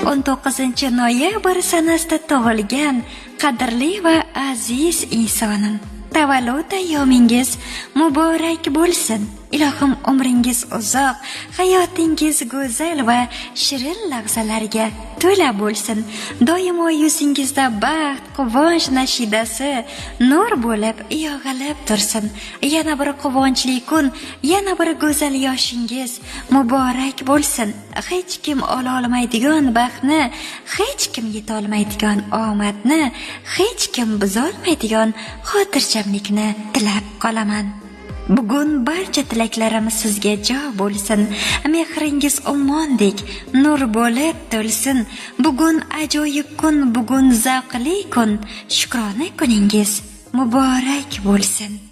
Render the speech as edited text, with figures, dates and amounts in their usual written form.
19-noyabr sanasida tug'ilgan qadrli va aziz insonim, tavallud ayyomingiz muborak bo'lsin. Ilohim umringiz uzoq, hayotingiz go'zal va shirin lahzalarga to'la bo'lsin. Doimo yuzingizda baxt, quvonch nashidasi nur bo'lib yog'ilib tursin. Yana bir quvonchli kun, yana bir go'zal yoshingiz muborak bo'lsin. Hech kim ola olmaydigan baxtni, hech kim yeta olmaydigan omadni, hech kim buza olmaydigan xotirjamlikni tilab qolaman. Bugun barcha tilaklarim sizga jo bo'lsin. Mehringiz ummondek nur bo'lib to'lsin. Bugun ajoyib kun, bugun zavqli kun. Shukrona kuningiz muborak bo'lsin.